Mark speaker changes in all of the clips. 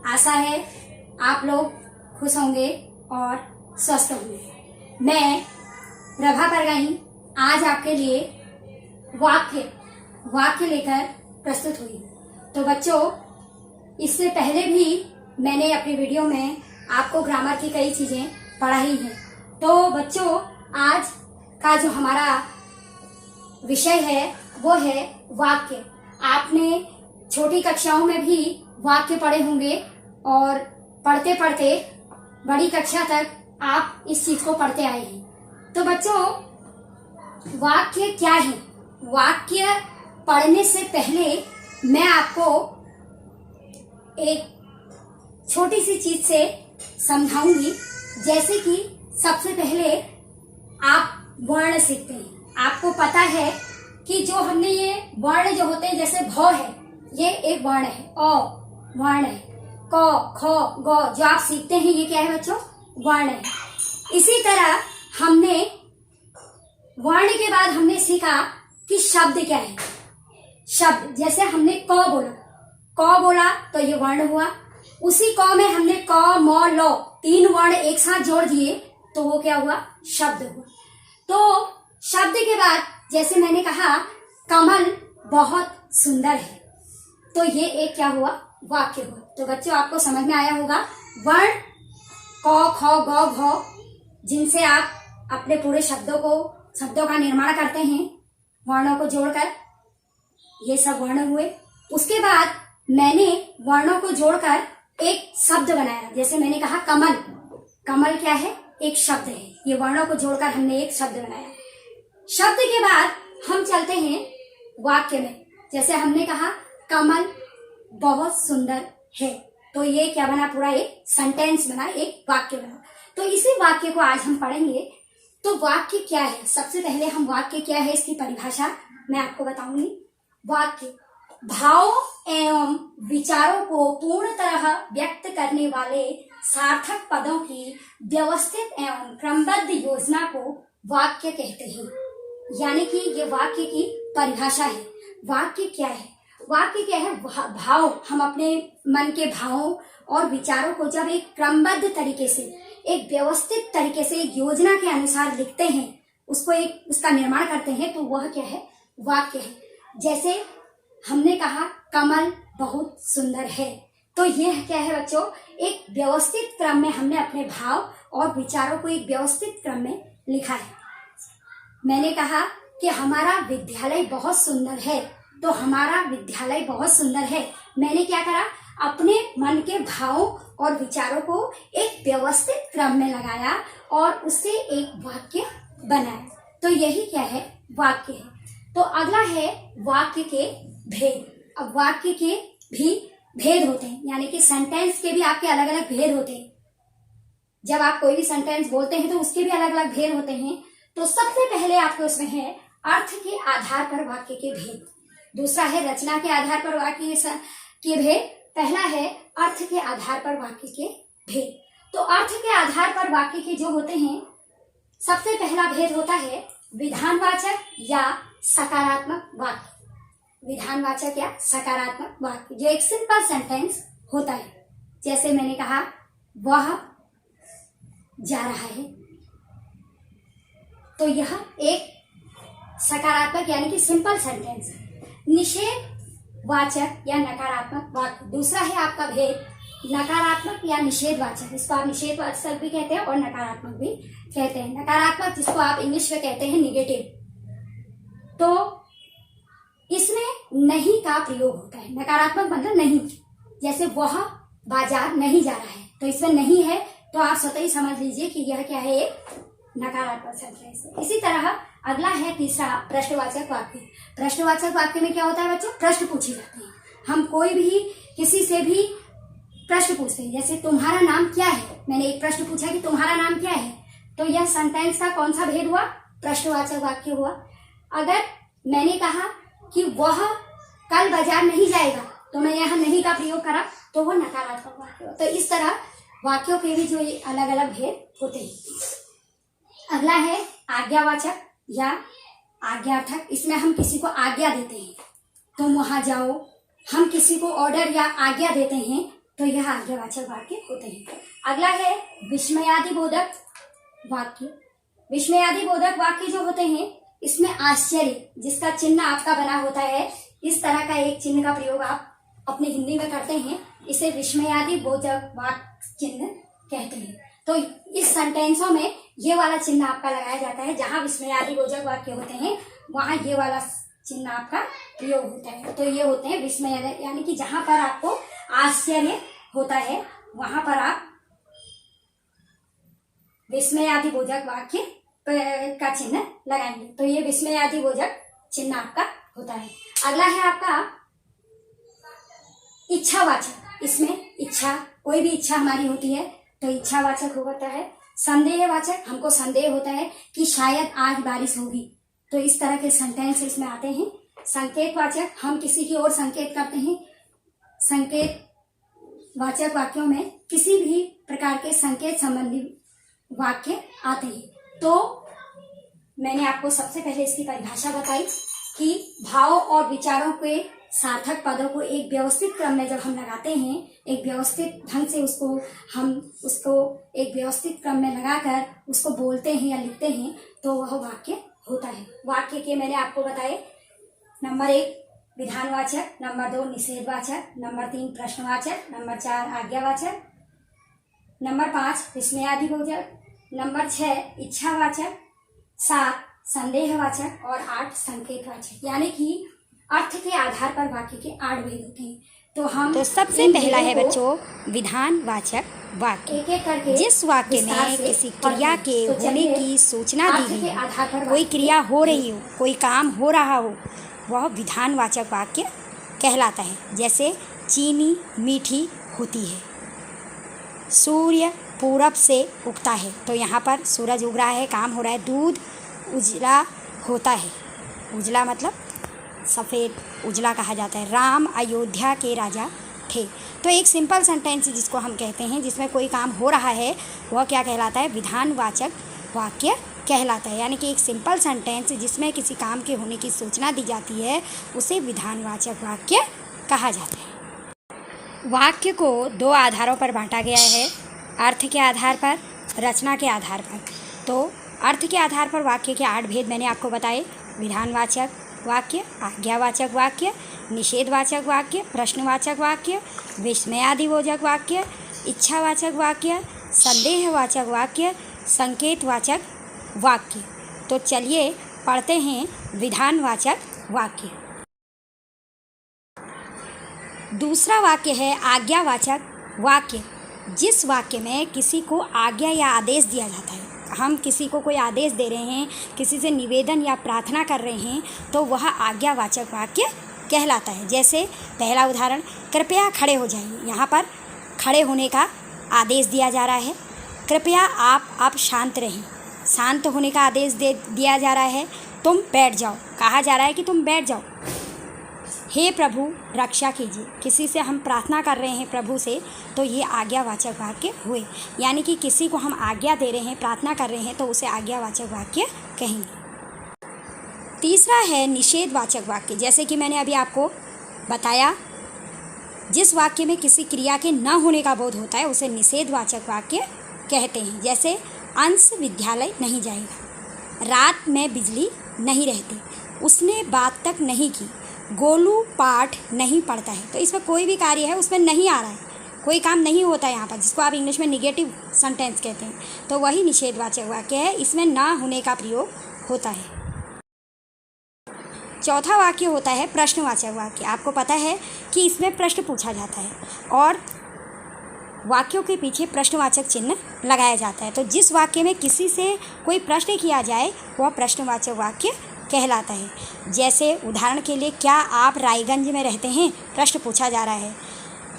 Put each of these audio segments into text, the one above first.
Speaker 1: आशा है आप लोग खुश होंगे और स्वस्थ होंगे। मैं प्रभा परगाई आज आपके लिए वाक्य लेकर प्रस्तुत हुई। तो बच्चों, इससे पहले भी मैंने अपनी वीडियो में आपको ग्रामर की कई चीजें पढ़ाई हैं। तो बच्चों, आज का जो हमारा विषय है वो है वाक्य। आपने छोटी कक्षाओं में भी वाक्य पढ़े होंगे और पढ़ते पढ़ते बड़ी कक्षा तक आप इस चीज को पढ़ते आए हैं। तो बच्चों, वाक्य क्या है? वाक्य पढ़ने से पहले मैं आपको एक छोटी सी चीज से समझाऊंगी। जैसे कि सबसे पहले आप वर्ण सीखते हैं। आपको पता है कि जो हमने ये वर्ण जो होते हैं, जैसे भ है, ये एक वर्ण है, अ वर्ण है, क ख ग जो आप सीखते हैं ये क्या है बच्चों? वर्ण है। इसी तरह हमने वर्ण के बाद हमने सीखा कि शब्द क्या है। शब्द, जैसे हमने क बोला तो ये वर्ण हुआ। उसी क में हमने क म ल 3 वर्ण एक साथ जोड़ दिए तो वो क्या हुआ? शब्द हुआ। तो शब्द के बाद जैसे मैंने कहा कमल बहुत सुंदर है, तो ये एक क्या हुआ? वाक्य हुआ। तो बच्चों, आपको समझ में आया होगा वर्ण क ख ग घ जिनसे आप अपने पूरे शब्दों का निर्माण करते हैं वर्णों को जोड़कर, ये सब वर्ण हुए। उसके बाद मैंने वर्णों को जोड़कर एक शब्द बनाया। जैसे मैंने कहा कमल क्या है? एक शब्द है। ये वर्णों को जोड़कर हमने एक शब्द बनाया। शब्द के बाद हम चलते हैं वाक्य में। जैसे हमने कहा कमल बहुत सुंदर है, तो ये क्या बना? पूरा एक सेंटेंस बना, एक वाक्य बना। तो इसी वाक्य को आज हम पढ़ेंगे। तो वाक्य क्या है? सबसे पहले हम वाक्य क्या है इसकी परिभाषा मैं आपको बताऊंगी। वाक्य भाव एवं विचारों को पूर्ण तरह व्यक्त करने वाले सार्थक पदों की व्यवस्थित एवं क्रमबद्ध योजना को वाक्य कहते हैं। यानी कि ये वाक्य की परिभाषा है। वाक्य क्या है? वाक्य क्या है? भाव, हम अपने मन के भावों और विचारों को जब एक क्रमबद्ध तरीके से, एक व्यवस्थित तरीके से, एक योजना के अनुसार लिखते हैं, उसका निर्माण करते हैं, तो वह क्या है? वाक्य है। जैसे हमने कहा कमल बहुत सुंदर है, तो यह क्या है बच्चों? एक व्यवस्थित क्रम में हमने अपने भाव और विचारों को एक व्यवस्थित क्रम में लिखा है। मैंने कहा कि हमारा विद्यालय बहुत सुंदर है, तो हमारा विद्यालय बहुत सुंदर है। मैंने क्या करा? अपने मन के भावों और विचारों को एक व्यवस्थित क्रम में लगाया और उससे एक वाक्य बनाया। तो यही क्या है? वाक्य है। तो अगला है वाक्य के भेद। अब वाक्य के भी भेद होते हैं, यानी कि सेंटेंस के भी आपके अलग अलग भेद होते हैं। जब आप कोई भी सेंटेंस बोलते हैं तो उसके भी अलग अलग भेद होते हैं। तो सबसे पहले आपको उसमें है अर्थ के आधार पर वाक्य के भेद। दूसरा है रचना के आधार पर वाक्य के भेद। पहला है अर्थ के आधार पर वाक्य के भेद। तो अर्थ के आधार पर वाक्य के जो होते हैं, सबसे पहला भेद होता है विधानवाचक या सकारात्मक वाक्य। विधानवाचक या सकारात्मक वाक्य जो एक सिंपल सेंटेंस होता है। जैसे मैंने कहा वह जा रहा है, तो यह एक सकारात्मक यानी कि सिंपल सेंटेंस है। निषेधवाचक या नकारात्मक वाक्य, दूसरा है आपका भेद नकारात्मक या निषेधवाचक। इसको आप निषेधवाचक भी कहते हैं और नकारात्मक भी कहते हैं। नकारात्मक जिसको आप इंग्लिश में कहते हैं निगेटिव, तो इसमें नहीं का प्रयोग होता है। नकारात्मक मतलब नहीं। जैसे वह बाजार नहीं जा रहा है, तो इसमें नहीं है, तो आप स्वतः ही समझ लीजिए कि यह क्या है? एक नकारात्मक सेंटेंस है। इसी तरह अगला है तीसरा प्रश्नवाचक वाक्य। प्रश्नवाचक वाक्य में क्या होता है बच्चों? प्रश्न पूछे जाते हैं। हम कोई भी किसी से भी प्रश्न पूछते हैं। जैसे तुम्हारा नाम क्या है? मैंने एक प्रश्न पूछा कि तुम्हारा नाम क्या है, तो यह सेंटेंस का कौन सा भेद हुआ? प्रश्नवाचक वाक्य हुआ। अगर मैंने कहा कि वह कल बाजार नहीं जाएगा, तो मैं यहाँ नहीं का प्रयोग करा, तो वह नकारात्मक वाक्य हुआ। तो इस तरह वाक्यों के भी जो अलग अलग भेद होते हैं। अगला है आज्ञावाचक या आज्ञार्थक। इसमें हम किसी को आज्ञा देते हैं, तुम वहां जाओ। हम किसी को ऑर्डर या आज्ञा देते हैं, तो यह आज्ञावाचक वाक्य होते हैं। अगला है विस्मयादिबोधक वाक्य। विस्मयादिबोधक वाक्य जो होते हैं, इसमें आश्चर्य जिसका चिन्ह आपका बना होता है, इस तरह का एक चिन्ह का प्रयोग आप अपने हिंदी में करते हैं, इसे विस्मयादिबोधक वाक्य चिन्ह कहते हैं। तो इस सेंटेंसों में ये वाला चिन्ह आपका लगाया जाता है, जहां विस्मयादिबोधक वाक्य होते हैं वहां ये वाला चिन्ह आपका प्रयोग होता है। तो ये होते हैं विस्मय, यानी कि जहां पर आपको आश्चर्य होता है वहां पर आप विस्मयादिबोधक वाक्य का चिन्ह लगाएंगे। तो ये विस्मयादिबोधक चिन्ह आपका होता है। अगला है आपका इच्छावाचक। इसमें इच्छा, कोई भी इच्छा हमारी होती है तो इच्छावाचक होता है। संदेहवाचक, हमको संदेह होता है कि शायद आज बारिश होगी, तो इस तरह के सेंटेंस इसमें आते हैं। संकेतवाचक, हम किसी की ओर संकेत करते हैं। संकेतवाचक वाक्यों में किसी भी प्रकार के संकेत संबंधी वाक्य आते हैं। तो मैंने आपको सबसे पहले इसकी परिभाषा बताई कि भाव और विचारों के सार्थक पदों को एक व्यवस्थित क्रम में जब हम लगाते हैं, एक व्यवस्थित ढंग से हम उसको एक व्यवस्थित क्रम में लगाकर उसको बोलते हैं या लिखते हैं, तो वह वाक्य होता है। वाक्य के मैंने आपको बताए, नंबर 1 विधानवाचक, नंबर 2 निषेधवाचक, नंबर 3 प्रश्नवाचक, नंबर 4 आज्ञावाचक, नंबर 5 विस्मयादिबोधक, नंबर 6 इच्छावाचक, 7 संदेहवाचक और 8 संकेतवाचक। यानी कि अर्थ के आधार पर वाक्य के 8 भेद होते हैं। तो
Speaker 2: सबसे पहला है बच्चों विधानवाचक वाक्य।
Speaker 1: एक एक करके
Speaker 2: जिस वाक्य में किसी क्रिया के होने की सूचना दी गई है, कोई क्रिया हो रही हो, कोई काम हो रहा हो, वह विधानवाचक वाक्य कहलाता है। जैसे चीनी मीठी होती है, सूर्य पूरब से उगता है, तो यहाँ पर सूरज उग रहा है, काम हो रहा है। दूध उजला होता है, उजला मतलब सफ़ेद, उजला कहा जाता है। राम अयोध्या के राजा थे। तो एक सिंपल सेंटेंस जिसको हम कहते हैं, जिसमें कोई काम हो रहा है, वह क्या कहलाता है? विधानवाचक वाक्य कहलाता है। यानी कि एक सिंपल सेंटेंस जिसमें किसी काम के होने की सूचना दी जाती है, उसे विधानवाचक वाक्य कहा जाता है। वाक्य को 2 आधारों पर बांटा गया है, अर्थ के आधार पर, रचना के आधार पर। तो अर्थ के आधार पर वाक्य के 8 भेद मैंने आपको बताए। विधानवाचक वाक्य, आज्ञावाचक वाक्य, निषेधवाचक वाक्य, प्रश्नवाचक वाक्य, विस्मयादिबोधक वाक्य, इच्छावाचक वाक्य, संदेहवाचक वाक्य, संकेतवाचक वाक्य। तो चलिए पढ़ते हैं विधानवाचक वाक्य। दूसरा वाक्य है आज्ञावाचक वाक्य। जिस वाक्य में किसी को आज्ञा या आदेश दिया जाता है, हम किसी को कोई आदेश दे रहे हैं, किसी से निवेदन या प्रार्थना कर रहे हैं, तो वह आज्ञावाचक वाक्य कहलाता है। जैसे पहला उदाहरण, कृपया खड़े हो जाइए। यहाँ पर खड़े होने का आदेश दिया जा रहा है। कृपया आप शांत रहें, शांत होने का आदेश दिया जा रहा है। तुम बैठ जाओ, कहा जा रहा है कि तुम बैठ जाओ। हे प्रभु रक्षा कीजिए, किसी से हम प्रार्थना कर रहे हैं प्रभु से, तो ये आज्ञावाचक वाक्य हुए। यानी कि किसी को हम आज्ञा दे रहे हैं, प्रार्थना कर रहे हैं, तो उसे आज्ञावाचक वाक्य कहेंगे। तीसरा है निषेधवाचक वाक्य। जैसे कि मैंने अभी आपको बताया, जिस वाक्य में किसी क्रिया के न होने का बोध होता है, उसे निषेधवाचक वाक्य कहते हैं। जैसे अंश विद्यालय नहीं जाएगा, रात में बिजली नहीं रहती, उसने बात तक नहीं की, गोलू पाठ नहीं पढ़ता है। तो इसमें कोई भी कार्य है उसमें नहीं आ रहा है, कोई काम नहीं होता है यहाँ पर, जिसको आप इंग्लिश में निगेटिव सेंटेंस कहते हैं, तो वही निषेधवाचक वाक्य है। इसमें ना होने का प्रयोग होता है। चौथा वाक्य होता है प्रश्नवाचक वाक्य। आपको पता है कि इसमें प्रश्न पूछा जाता है और वाक्यों के पीछे प्रश्नवाचक चिन्ह लगाया जाता है। तो जिस वाक्य में किसी से कोई प्रश्न किया जाए, वह प्रश्नवाचक वाक्य कहलाता है। जैसे उदाहरण के लिए, क्या आप रायगंज में रहते हैं? प्रश्न पूछा जा रहा है।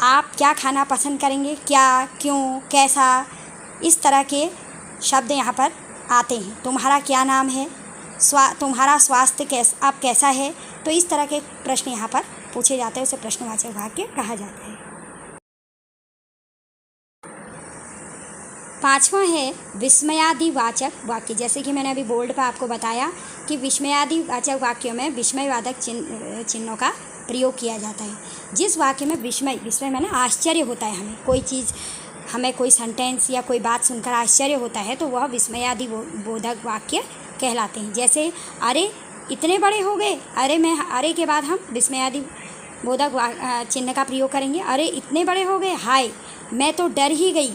Speaker 2: आप क्या खाना पसंद करेंगे? क्या, क्यों, कैसा, इस तरह के शब्द यहाँ पर आते हैं। तुम्हारा क्या नाम है? तुम्हारा स्वास्थ्य अब कैसा है? तो इस तरह के प्रश्न यहाँ पर पूछे जाते हैं, उसे प्रश्नवाचक वाक्य कहा जाता है। पांचवा है विस्मयादिवाचक वाक्य। जैसे कि मैंने अभी बोर्ड पर आपको बताया कि विस्मयादिवाचक वाक्यों में विस्मयवाचक चिन्हों का प्रयोग किया जाता है। जिस वाक्य में विस्मय माने आश्चर्य होता है, हमें कोई सेंटेंस या कोई बात सुनकर आश्चर्य होता है तो वह विस्मयादि बोधक वाक्य कहलाते हैं। जैसे अरे इतने बड़े हो गए, अरे के बाद हम विस्मयादि बोधक चिन्ह का प्रयोग करेंगे। अरे इतने बड़े हो गए, हाय मैं तो डर ही गई,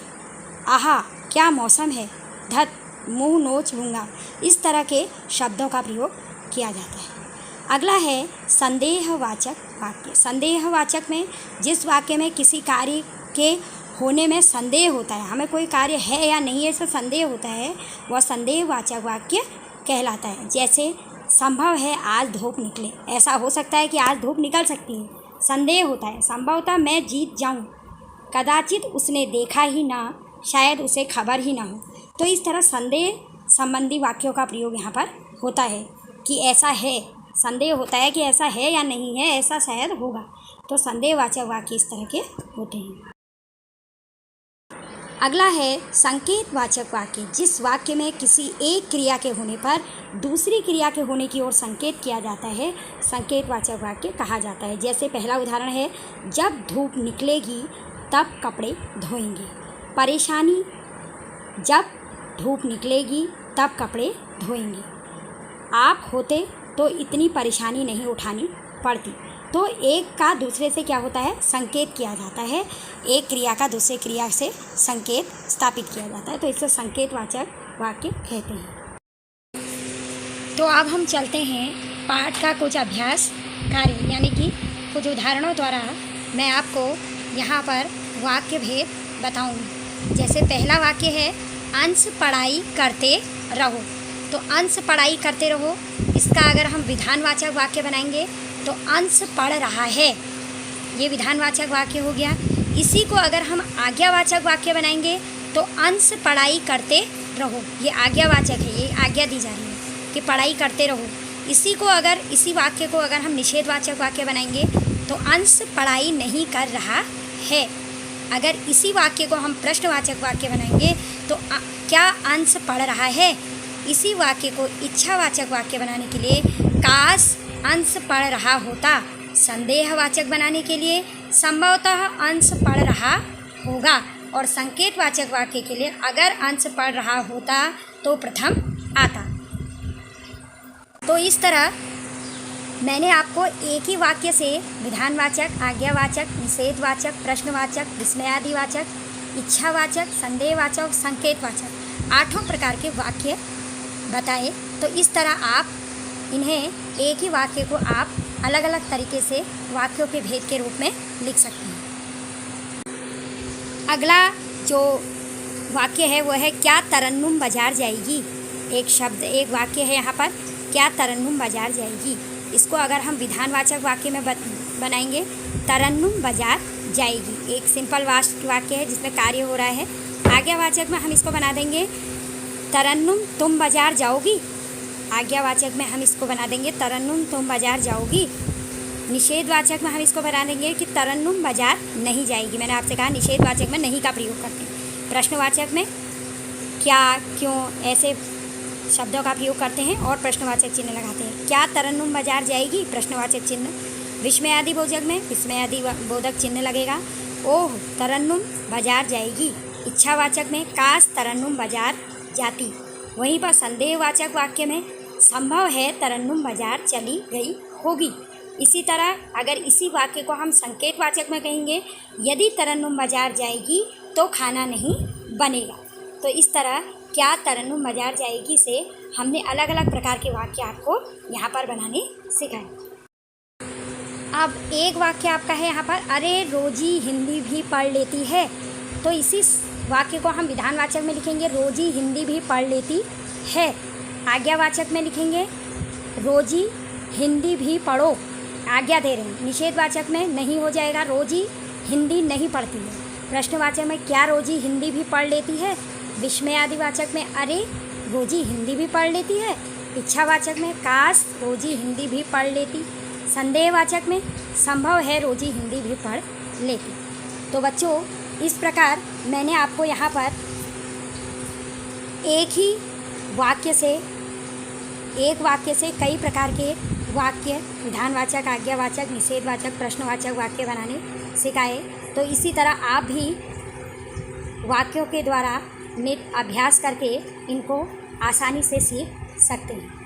Speaker 2: आहा क्या मौसम है, धत मुंह नोच लूँगा। इस तरह के शब्दों का प्रयोग किया जाता है। अगला है संदेहवाचक वाक्य। संदेहवाचक में जिस वाक्य में किसी कार्य के होने में संदेह होता है, हमें कोई कार्य है या नहीं ऐसा संदेह होता है, वह संदेहवाचक वाक्य कहलाता है। जैसे संभव है आज धूप निकले, ऐसा हो सकता है कि आज धूप निकल सकती है, संदेह होता है। संभवतः मैं जीत जाऊं, कदाचित उसने देखा ही ना, शायद उसे खबर ही ना हो। तो इस तरह संदेह संबंधी वाक्यों का प्रयोग यहाँ पर होता है कि ऐसा है, संदेह होता है कि ऐसा है या नहीं है, ऐसा शायद होगा। तो संदेहवाचक वाक्य इस तरह के होते हैं। अगला है संकेतवाचक वाक्य। जिस वाक्य में किसी एक क्रिया के होने पर दूसरी क्रिया के होने की ओर संकेत किया जाता है, संकेतवाचक वाक्य कहा जाता है। जैसे पहला उदाहरण है, जब धूप निकलेगी तब कपड़े धोएंगे। परेशानी, जब धूप निकलेगी तब कपड़े धोएंगे। आप होते तो इतनी परेशानी नहीं उठानी पड़ती। तो एक का दूसरे से क्या होता है, संकेत किया जाता है। एक क्रिया का दूसरे क्रिया से संकेत स्थापित किया जाता है, तो इसे संकेतवाचक वाक्य कहते हैं। तो अब हम चलते हैं पाठ का कुछ अभ्यास कार्य, यानी कि कुछ उदाहरणों द्वारा मैं आपको यहाँ पर वाक्य भेद बताऊँगी। जैसे पहला वाक्य है, अंश पढ़ाई करते रहो। तो अंश पढ़ाई करते रहो, इसका अगर हम विधानवाचक वाक्य बनाएंगे तो अंश पढ़ रहा है, ये विधानवाचक वाक्य हो गया। इसी को अगर हम आज्ञावाचक वाक्य बनाएंगे तो अंश पढ़ाई करते रहो, ये आज्ञावाचक है, ये आज्ञा दी जा रही है कि पढ़ाई करते रहो। इसी वाक्य को अगर हम निषेधवाचक वाक्य बनाएंगे तो अंश पढ़ाई नहीं कर रहा है। अगर इसी वाक्य को हम प्रश्नवाचक वाक्य बनाएंगे तो क्या अंश पढ़ रहा है। इसी वाक्य को इच्छावाचक वाक्य बनाने के लिए काश अंश पढ़ रहा होता। संदेहवाचक बनाने के लिए संभवतः अंश पढ़ रहा होगा। और संकेतवाचक वाक्य के लिए अगर अंश पढ़ रहा होता तो प्रथम आता। तो इस तरह मैंने आपको एक ही वाक्य से विधानवाचक, आज्ञावाचक, निषेधवाचक, प्रश्नवाचक, विस्मयादिवाचक, इच्छावाचक, संदेहवाचक, संकेतवाचक 8 प्रकार के वाक्य बताए। तो इस तरह आप इन्हें एक ही वाक्य को आप अलग अलग तरीके से वाक्यों के भेद के रूप में लिख सकते हैं। अगला जो वाक्य है वो है, क्या तरन्नुम बाजार जाएगी। एक वाक्य है यहाँ पर, क्या तरन्नुम बाजार जाएगी। इसको अगर हम विधानवाचक वाक्य में बनाएंगे, तरन्नुम बाजार जाएगी, एक सिंपल वाक्य है जिसमें कार्य हो रहा है। आज्ञावाचक में हम इसको बना देंगे, तरन्नुम तुम बाजार जाओगी। आज्ञावाचक में हम इसको बना देंगे, तरन्नुम तुम बाजार जाओगी। निषेधवाचक में हम इसको बना देंगे कि तरन्नुम बाजार नहीं जाएगी। मैंने आपसे कहा निषेधवाचक में नहीं का प्रयोग करते हैं। प्रश्नवाचक में क्या, क्यों ऐसे शब्दों का प्रयोग करते हैं और प्रश्नवाचक चिन्ह लगाते हैं। क्या तरन्नुम बाजार जाएगी, प्रश्नवाचक चिन्ह। विस्मयादि बोधक में विस्मयादि बोधक चिन्ह लगेगा, ओह तरन्नुम बाजार जाएगी। इच्छावाचक में काश तरन्नुम बाजार जाती। वहीं पर संदेहवाचक वाक्य में संभव है तरन्नुम बाजार चली गई होगी। इसी तरह अगर इसी वाक्य को हम संकेतवाचक में कहेंगे, यदि तरन्नुम बाजार जाएगी तो खाना नहीं बनेगा। तो इस तरह क्या तरन्नुम बाजार जाएगी से हमने अलग अलग प्रकार के वाक्य आपको यहाँ पर बनाने सिखाए। अब एक वाक्य आपका है यहाँ पर, अरे रोजी हिंदी भी पढ़ लेती है। तो इसी वाक्य को हम विधानवाचक में लिखेंगे, रोजी हिंदी भी पढ़ लेती है। आज्ञावाचक में लिखेंगे, रोजी हिंदी भी पढ़ो, आज्ञा दे रहे हैं। निषेधवाचक में नहीं हो जाएगा, रोजी हिंदी नहीं पढ़ती है। प्रश्नवाचक में क्या रोजी हिंदी भी पढ़ लेती है। विस्मयादिवाचक में अरे रोजी हिंदी भी पढ़ लेती है। इच्छावाचक में काश रोजी हिंदी भी पढ़ लेती। संदेहवाचक में संभव है रोजी हिंदी भी पढ़ लेती। तो बच्चों, इस प्रकार मैंने आपको यहाँ पर एक वाक्य से कई प्रकार के वाक्य विधानवाचक, आज्ञावाचक, निषेधवाचक, प्रश्नवाचक वाक्य बनाने सिखाए। तो इसी तरह आप भी वाक्यों के द्वारा नित अभ्यास करके इनको आसानी से सीख सकते हैं।